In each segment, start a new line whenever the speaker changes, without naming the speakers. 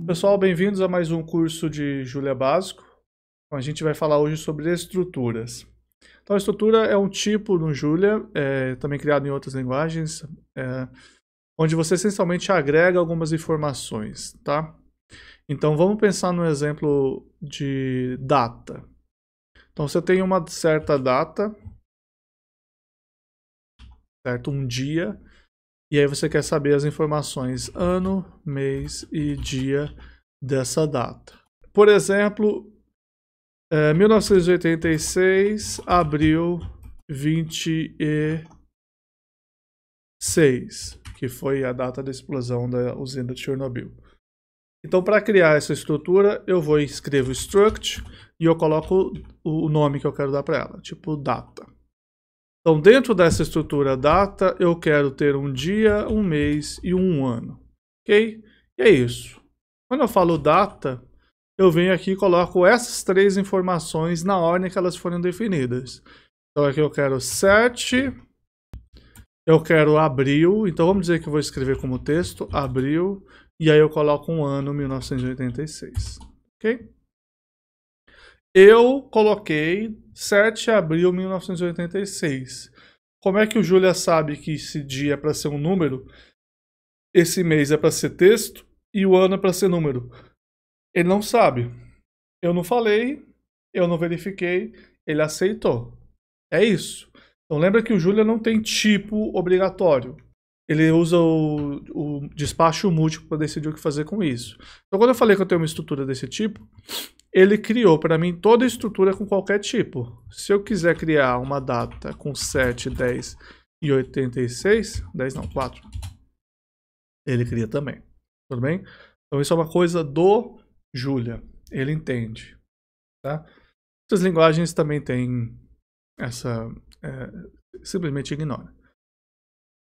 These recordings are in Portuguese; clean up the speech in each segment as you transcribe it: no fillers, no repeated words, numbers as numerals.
Pessoal, bem-vindos a mais um curso de Julia Básico. Então, a gente vai falar hoje sobre estruturas. Então, a estrutura é um tipo no Julia, também criado em outras linguagens, onde você essencialmente agrega algumas informações, tá? Então, vamos pensar no exemplo de data. Então, você tem uma certa data, certo? Um dia, e aí você quer saber as informações ano, mês e dia dessa data. Por exemplo, 1986, abril 26, que foi a data da explosão da usina de Chernobyl. Então, para criar essa estrutura, eu vou escrevo struct e eu coloco o nome que eu quero dar para ela, tipo data. Então, dentro dessa estrutura data, eu quero ter um dia, um mês e um ano, ok? E é isso. Quando eu falo data, eu venho aqui e coloco essas três informações na ordem que elas foram definidas. Então aqui eu quero 7, eu quero abril, então vamos dizer que eu vou escrever como texto, abril, e aí eu coloco um ano, 1986, ok? Eu coloquei 7 de abril de 1986. Como é que o Julia sabe que esse dia é para ser um número, esse mês é para ser texto e o ano é para ser número? Ele não sabe. Eu não falei, eu não verifiquei, ele aceitou. É isso. Então lembra que o Julia não tem tipo obrigatório. Ele usa o despacho múltiplo para decidir o que fazer com isso. Então quando eu falei que eu tenho uma estrutura desse tipo, ele criou para mim toda a estrutura com qualquer tipo. Se eu quiser criar uma data com 7, 10 e 86, 10 não, 4, ele cria também. Tudo bem? Então isso é uma coisa do Julia. Ele entende. Tá? Outras linguagens também têm essa... simplesmente ignora.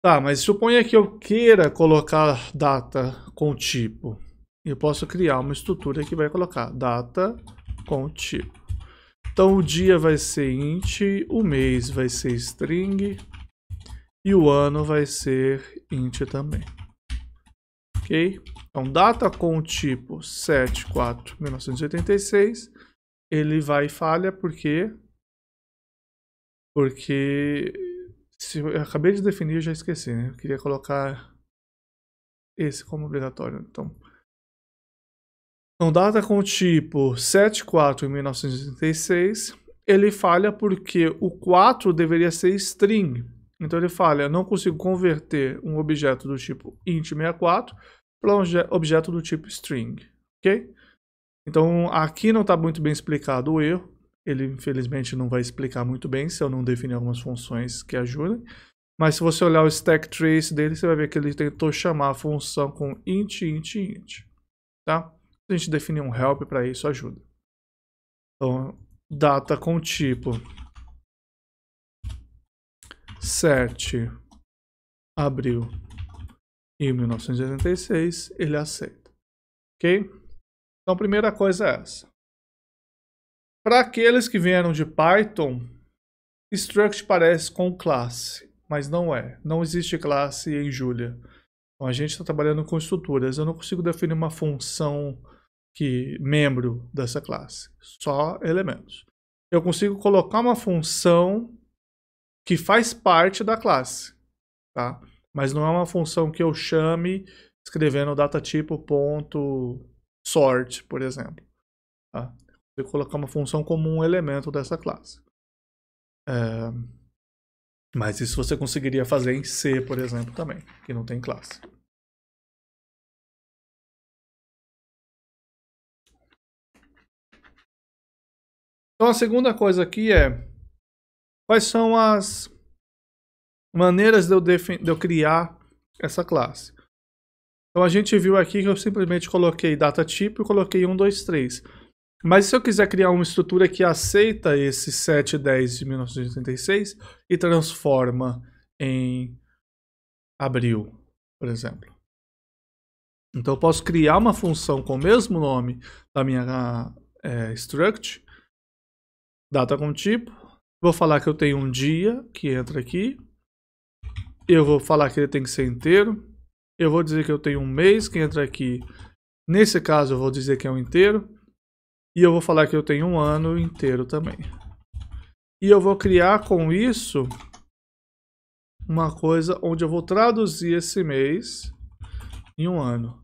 Tá, mas suponha que eu queira colocar data com tipo. Eu posso criar uma estrutura que vai colocar data com tipo. Então o dia vai ser int, o mês vai ser string e o ano vai ser int também. Ok? Então data com tipo 7/4/1986, ele vai e falha porque se eu acabei de definir, eu já esqueci, né? Eu queria colocar esse como obrigatório. Então data com tipo 7/4/1986, ele falha porque o 4 deveria ser string. Então ele falha, não consigo converter um objeto do tipo int64 para um objeto do tipo string, ok? Então aqui não está muito bem explicado o erro. Ele infelizmente não vai explicar muito bem se eu não definir algumas funções que ajudem. Mas se você olhar o stack trace dele, você vai ver que ele tentou chamar a função com int, int, int. Tá? Se a gente definir um help para isso, ajuda. Então, data com tipo 7 de abril de 1986, ele aceita. Ok? Então, a primeira coisa é essa. Para aqueles que vieram de Python, struct parece com classe, mas não é. Não existe classe em Julia. Então, a gente está trabalhando com estruturas. Eu não consigo definir uma função membro dessa classe. Só elementos. Eu consigo colocar uma função que faz parte da classe. Tá? Mas não é uma função que eu chame escrevendo datatipo.sort, por exemplo. Tá? Eu vou colocar uma função como um elemento dessa classe. Mas isso você conseguiria fazer em C, por exemplo, também, que não tem classe. Então a segunda coisa aqui é quais são as maneiras de eu criar essa classe. Então a gente viu aqui que eu simplesmente coloquei datatype e coloquei 1, 2, 3. Mas se eu quiser criar uma estrutura que aceita esse 7/10 de 1986 e transforma em abril, por exemplo. Então eu posso criar uma função com o mesmo nome da minha struct, data com tipo. Vou falar que eu tenho um dia que entra aqui. Eu vou falar que ele tem que ser inteiro. Eu vou dizer que eu tenho um mês que entra aqui Nesse caso eu vou dizer que é um inteiro. E eu vou falar que eu tenho um ano inteiro também. E eu vou criar com isso uma coisa onde eu vou traduzir esse mês em um ano.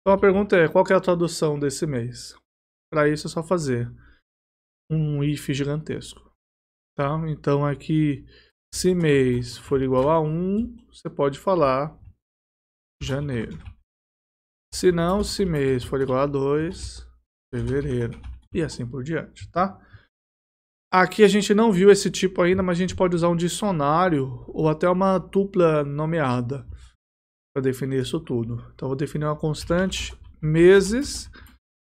Então a pergunta é, qual que é a tradução desse mês? Para isso é só fazer um if gigantesco. Tá? Então aqui, se mês for igual a 1, você pode falar janeiro. Se não, se mês for igual a 2, fevereiro. E assim por diante, tá? Aqui a gente não viu esse tipo ainda, mas a gente pode usar um dicionário ou até uma tupla nomeada para definir isso tudo. Então eu vou definir uma constante meses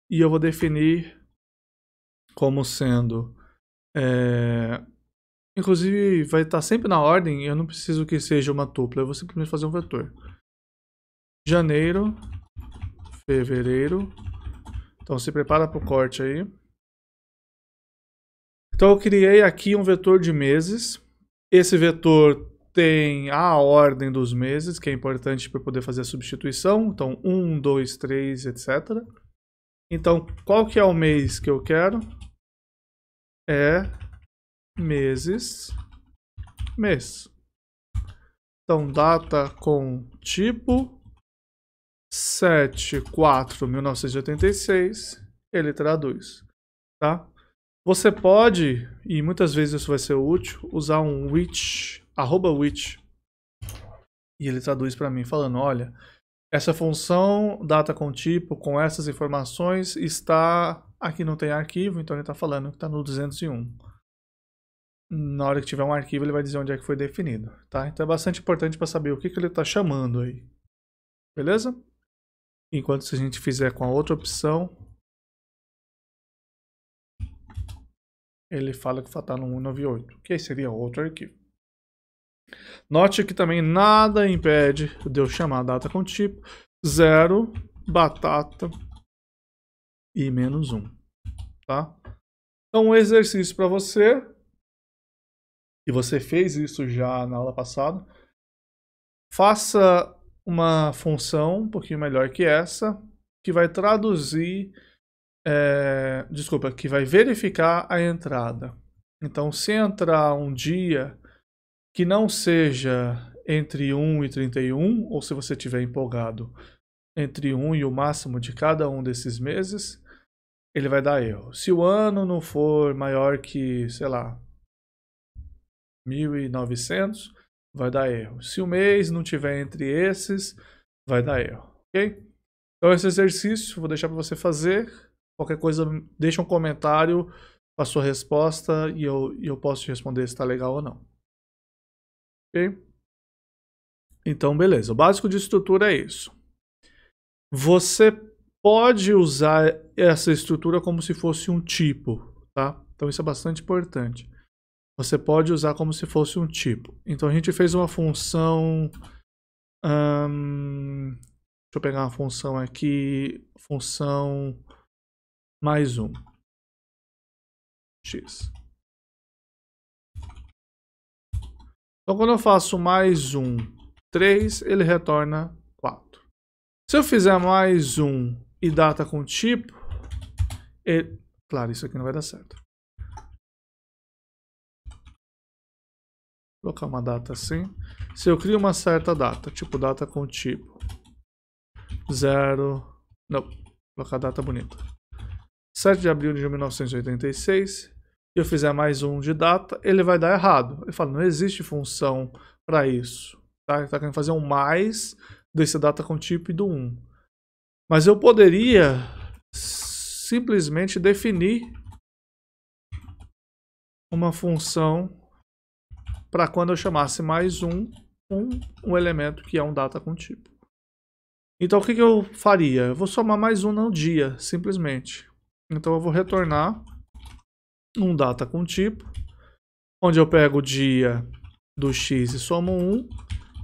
e eu vou definir como sendo... Inclusive vai estar sempre na ordem, eu não preciso que seja uma tupla, eu vou simplesmente fazer um vetor. Janeiro, fevereiro. Então se prepara para o corte aí. Então eu criei aqui um vetor de meses. Esse vetor tem a ordem dos meses, que é importante para poder fazer a substituição. Então 1, 2, 3, etc. Então qual que é o mês que eu quero? É meses, mês. Então data com tipo 7/4/1986, ele traduz, tá? Você pode, e muitas vezes isso vai ser útil, usar um which, @which, e ele traduz para mim falando, olha, essa função data com tipo, com essas informações, está, aqui não tem arquivo, então ele está falando que está no 201. Na hora que tiver um arquivo ele vai dizer onde é que foi definido, tá? Então é bastante importante para saber o que ele está chamando aí, beleza? Enquanto se a gente fizer com a outra opção, ele fala que está no 198, que aí seria outro arquivo. Note que também nada impede de eu chamar a data com tipo 0, batata e -1, tá? Então um exercício para você, e você fez isso já na aula passada, faça uma função um pouquinho melhor que essa, que vai traduzir, que vai verificar a entrada. Então se entrar um dia que não seja entre 1 e 31, ou se você estiver empolgado entre 1 e o máximo de cada um desses meses, ele vai dar erro. Se o ano não for maior que, sei lá, 1900, vai dar erro. Se o mês não tiver entre esses, vai dar erro, ok? Então esse exercício vou deixar para você fazer. Qualquer coisa, deixa um comentário com a sua resposta e eu posso te responder se está legal ou não. Ok? Então, beleza. O básico de estrutura é isso. Você pode usar essa estrutura como se fosse um tipo, tá? Então isso é bastante importante. Você pode usar como se fosse um tipo. Então a gente fez uma função... deixa eu pegar uma função aqui. Função mais 1. X. Então quando eu faço mais 1, 3, ele retorna 4. Se eu fizer mais 1 e data com tipo... Claro, isso aqui não vai dar certo. Vou colocar uma data assim. Se eu crio uma certa data, tipo data com tipo 0... Não, vou colocar a data bonita. 7 de abril de 1986. E eu fizer mais 1 de data, ele vai dar errado. Ele fala, não existe função para isso. Tá? Ele está querendo fazer um mais desse data com tipo e do 1. Mas eu poderia simplesmente definir uma função para quando eu chamasse mais um elemento que é um data com tipo. Então o que eu faria? Eu vou somar mais um no dia, simplesmente. Então eu vou retornar um data com tipo, onde eu pego o dia do X e somo 1,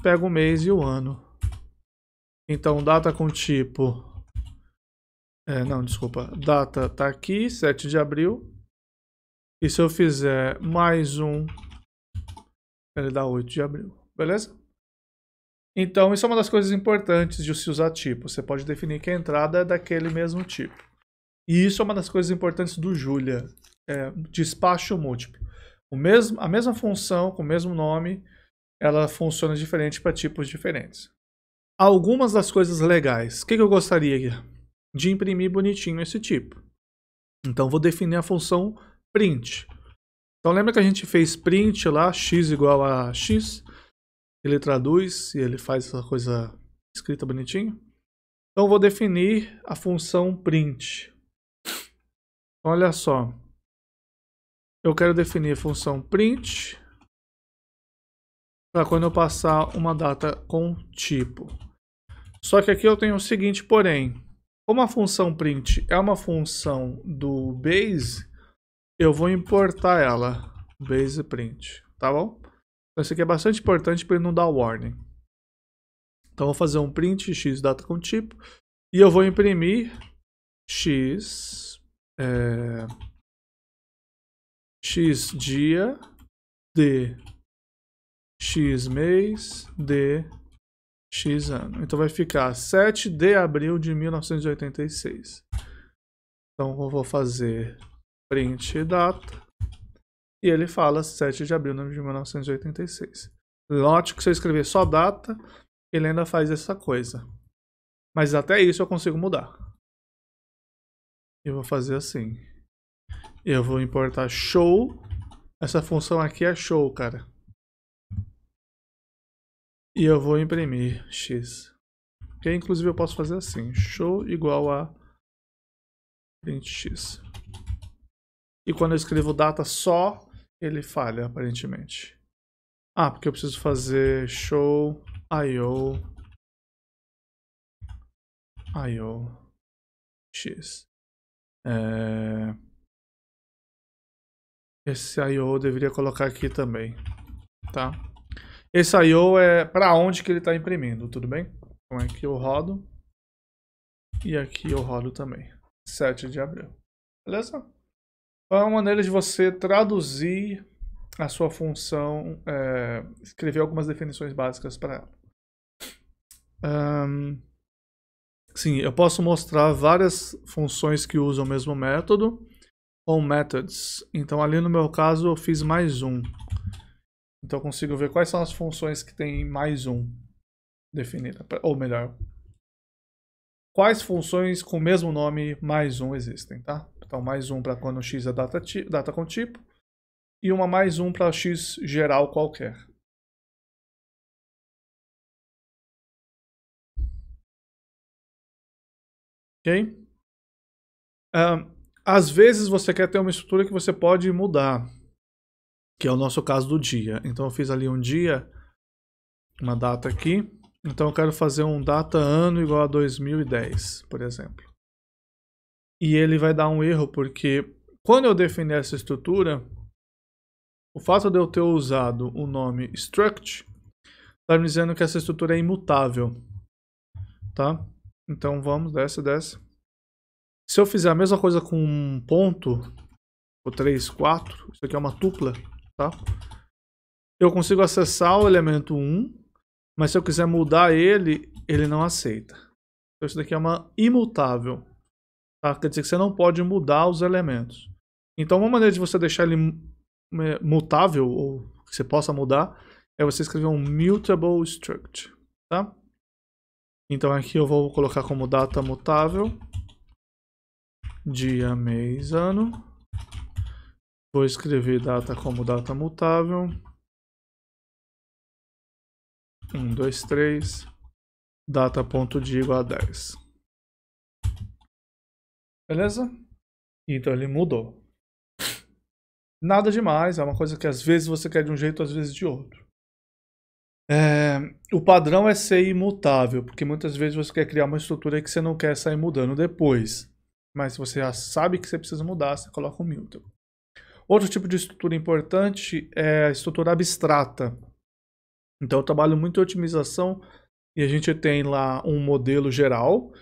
pego o mês e o ano. Então data com tipo... data tá aqui, 7 de abril. E se eu fizer mais um, ele dá 8 de abril, beleza? Então, isso é uma das coisas importantes de se usar tipo. Você pode definir que a entrada é daquele mesmo tipo. E isso é uma das coisas importantes do Julia. Despacho múltiplo. A mesma função, com o mesmo nome, ela funciona diferente para tipos diferentes. Algumas das coisas legais. O que eu gostaria de imprimir bonitinho esse tipo? Então, vou definir a função print. Então, lembra que a gente fez print lá, x igual a x? Ele traduz e ele faz essa coisa escrita bonitinho. Então, eu vou definir a função print. Olha só. Eu quero definir a função print para quando eu passar uma data com tipo. Só que aqui eu tenho o seguinte, porém. Como a função print é uma função do base, eu vou importar ela. Base print, tá bom? Então isso aqui é bastante importante para ele não dar warning. Então eu vou fazer um print x data com tipo e eu vou imprimir x x dia de x mês de x ano. Então vai ficar 7 de abril de 1986. Então eu vou fazer print data e ele fala 7 de abril de 1986. Note que se eu escrever só data, ele ainda faz essa coisa. Mas até isso eu consigo mudar. Eu vou fazer assim. Eu vou importar show. Essa função aqui é show, cara. E eu vou imprimir x. Que inclusive eu posso fazer assim. Show igual a print x. E quando eu escrevo data só, ele falha, aparentemente. Ah, porque eu preciso fazer show io x. Esse io eu deveria colocar aqui também, tá? Esse io é para onde que ele está imprimindo, tudo bem? Então aqui eu rodo. E aqui eu rodo também. 7 de abril. Beleza? É uma maneira de você traduzir a sua função, escrever algumas definições básicas para ela. Sim, eu posso mostrar várias funções que usam o mesmo método ou methods. Então ali no meu caso eu fiz mais um. Então eu consigo ver quais são as funções que tem mais um definida. Ou melhor, quais funções com o mesmo nome mais um existem, tá? Então mais um para quando x é data com tipo e uma mais um para x geral qualquer. Ok? Às vezes você quer ter uma estrutura que você pode mudar, que é o nosso caso do dia. Então eu fiz ali um dia, uma data aqui. Então eu quero fazer um data ano igual a 2010, por exemplo. E ele vai dar um erro porque quando eu definir essa estrutura, o fato de eu ter usado o nome struct está me dizendo que essa estrutura é imutável, tá? Então vamos, desce. Se eu fizer a mesma coisa com um ponto, o 3, 4, isso aqui é uma tupla, tá? Eu consigo acessar o elemento 1, mas se eu quiser mudar ele, ele não aceita. Então isso daqui é uma imutável, tá? Quer dizer que você não pode mudar os elementos. Então uma maneira de você deixar ele mutável, ou que você possa mudar, é você escrever um mutable struct, tá? Então aqui eu vou colocar como data mutável, dia, mês, ano. Vou escrever data como data mutável. 1, 2, 3. Data.dia igual a 10. Beleza? Então ele mudou. Nada demais, é uma coisa que às vezes você quer de um jeito, às vezes de outro. O padrão é ser imutável, porque muitas vezes você quer criar uma estrutura que você não quer sair mudando depois. Mas se você já sabe que você precisa mudar, você coloca um mutable. Outro tipo de estrutura importante é a estrutura abstrata. Então eu trabalho muito em otimização e a gente tem lá um modelo geral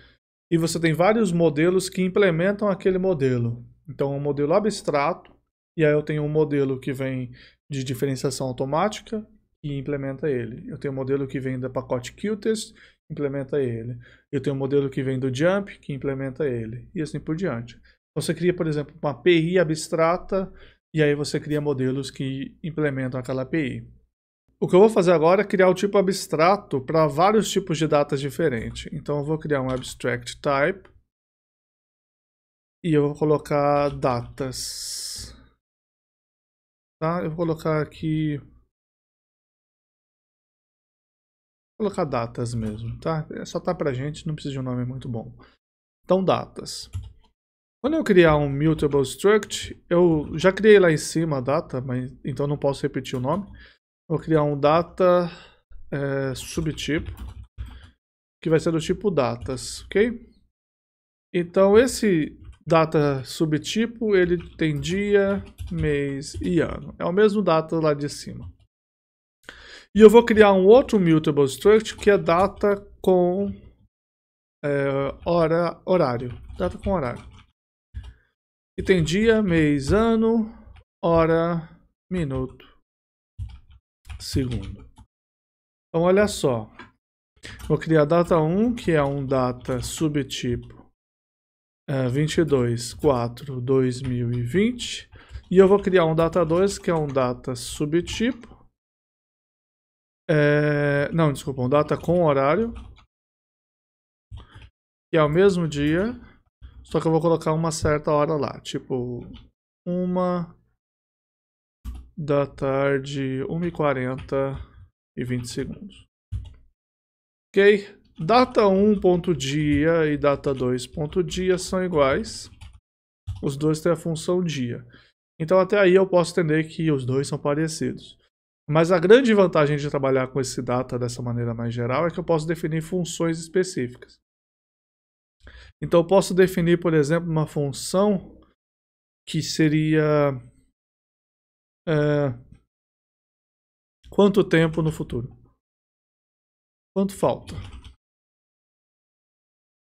e você tem vários modelos que implementam aquele modelo. Então um modelo abstrato, e aí eu tenho um modelo que vem de diferenciação automática, que implementa ele. Eu tenho um modelo que vem do pacote Qtest, implementa ele. Eu tenho um modelo que vem do Jump, que implementa ele. E assim por diante. Você cria, por exemplo, uma API abstrata, e aí você cria modelos que implementam aquela API. O que eu vou fazer agora é criar o tipo abstrato para vários tipos de datas diferentes. Então eu vou criar um abstract type e eu vou colocar datas. Tá? Eu vou colocar aqui... Vou colocar datas mesmo, tá? Só tá pra gente, não precisa de um nome muito bom. Então, datas. Quando eu criar um mutable struct, eu já criei lá em cima a data, mas então não posso repetir o nome. Vou criar um data subtipo, que vai ser do tipo datas, ok? Então esse data subtipo, ele tem dia, mês e ano. É o mesmo data lá de cima. E eu vou criar um outro mutable struct, que é data com horário. Data com horário. E tem dia, mês, ano, hora, minuto, segundo. Então olha só. Vou criar data 1, que é um data subtipo 22/4/2020. E eu vou criar um data 2, que é um data subtipo. Não, desculpa, um data com horário. Que é o mesmo dia. Só que eu vou colocar uma certa hora lá. Tipo, 1h da tarde, 1h40 e 20 segundos. Ok? Data 1.dia e data 2.dia são iguais. Os dois têm a função dia. Então até aí eu posso entender que os dois são parecidos. Mas a grande vantagem de trabalhar com esse data dessa maneira mais geral é que eu posso definir funções específicas. Então eu posso definir, por exemplo, uma função que seria quanto tempo no futuro? Quanto falta?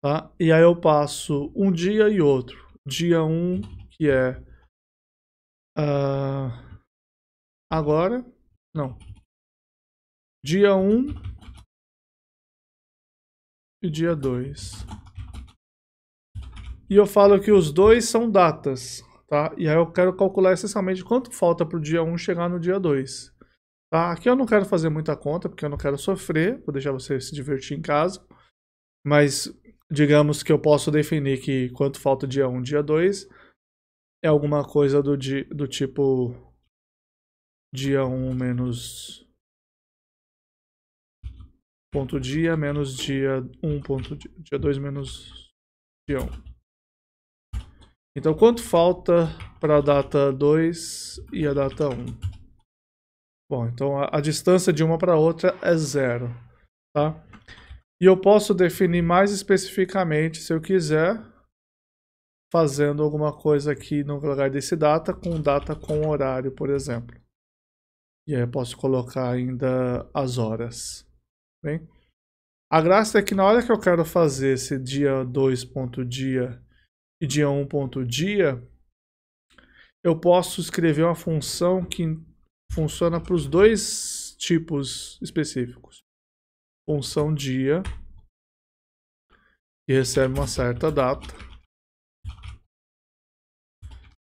Tá? E aí eu passo um dia e outro. Dia 1, que é agora. Não. Dia 1 e dia 2. E eu falo que os dois são datas. Tá? E aí eu quero calcular essencialmente quanto falta para o dia 1 chegar no dia 2. Tá? Aqui eu não quero fazer muita conta, porque eu não quero sofrer. Vou deixar você se divertir em casa. Mas digamos que eu posso definir que quanto falta dia 1, dia 2 é alguma coisa do tipo dia 1 menos ponto dia menos dia 1 ponto dia 2 menos dia 1. Então quanto falta para a data 2 e a data 1? Bom, então a distância de uma para outra é 0, tá? E eu posso definir mais especificamente, se eu quiser, fazendo alguma coisa aqui no lugar desse data com horário, por exemplo. E aí eu posso colocar ainda as horas. Bem? A graça é que na hora que eu quero fazer esse dia 2.dia e dia 1.dia, eu posso escrever uma função que funciona para os dois tipos específicos. Função dia, que recebe uma certa data,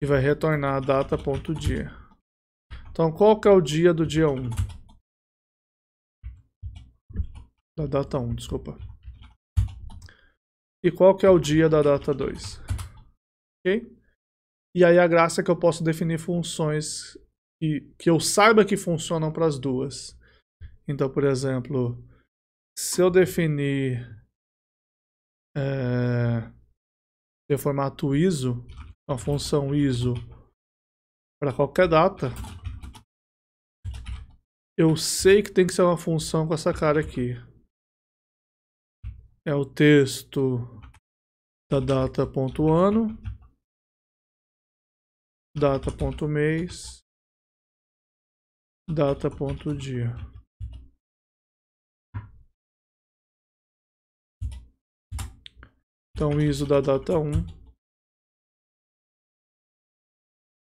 e vai retornar a data.dia. Então, qual que é o dia do dia 1? Da data 1, desculpa. E qual que é o dia da data 2? Ok? E aí a graça é que eu posso definir funções que eu saiba que funcionam para as duas. Então, por exemplo, se eu definir em formato ISO, uma função ISO para qualquer data, eu sei que tem que ser uma função com essa cara aqui. É o texto da data.ano, data.mês, data.dia. Então, ISO da data 1.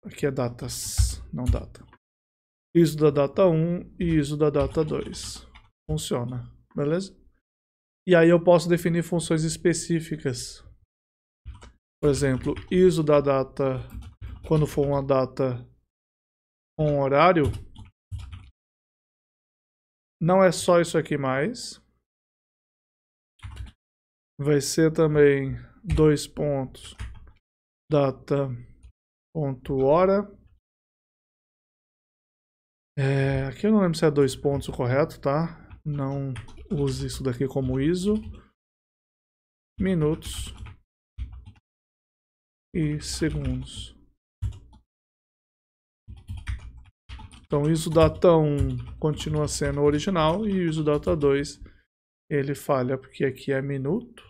Aqui é datas, não data. ISO da data 1 e ISO da data 2. Funciona, beleza? E aí eu posso definir funções específicas. Por exemplo, ISO da data, quando for uma data com horário, não é só isso aqui mais. Vai ser também 2 pontos, data, ponto, hora. Aqui eu não lembro se é 2 pontos o correto, tá? Não use isso daqui como ISO. Minutos e segundos. Então, ISO data 1 continua sendo o original e ISO data 2 ele falha porque aqui é minuto.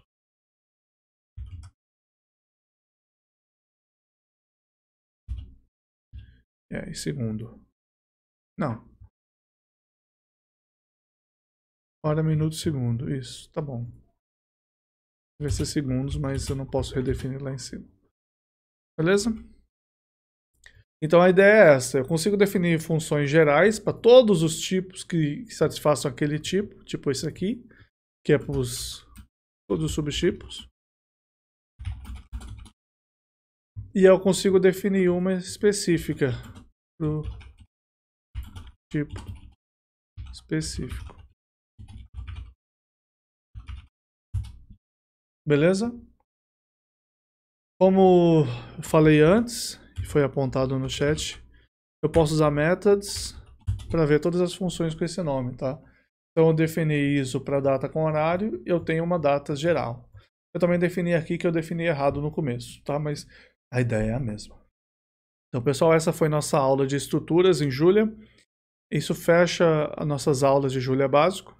E segundo. Não. Hora, minuto, segundo. Isso, tá bom. Vai ser segundos, mas eu não posso redefinir lá em cima. Beleza? Então a ideia é essa. Eu consigo definir funções gerais para todos os tipos que satisfaçam aquele tipo esse aqui, que é para todos os subtipos. E eu consigo definir uma específica para o tipo específico. Beleza? Como eu falei antes, e foi apontado no chat, eu posso usar methods para ver todas as funções com esse nome, tá? Então eu defini ISO para data com horário, eu tenho uma data geral. Eu também defini aqui que eu defini errado no começo, tá? Mas a ideia é a mesma. Então, pessoal, essa foi nossa aula de estruturas em Julia. Isso fecha as nossas aulas de Julia básico.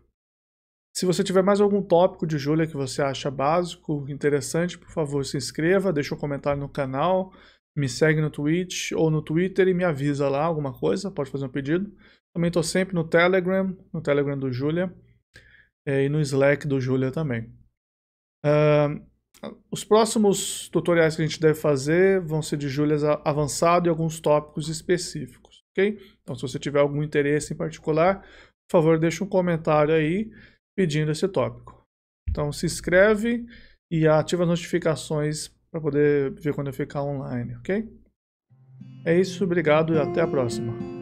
Se você tiver mais algum tópico de Julia que você acha básico, interessante, por favor, se inscreva, deixa um comentário no canal, me segue no Twitch ou no Twitter e me avisa lá alguma coisa, pode fazer um pedido. Também estou sempre no Telegram do Julia e no Slack do Julia também. Os próximos tutoriais que a gente deve fazer vão ser de Julia avançado e alguns tópicos específicos, ok? Então, se você tiver algum interesse em particular, por favor, deixe um comentário aí pedindo esse tópico. Então, se inscreve e ativa as notificações para poder ver quando eu ficar online, ok? É isso, obrigado e até a próxima.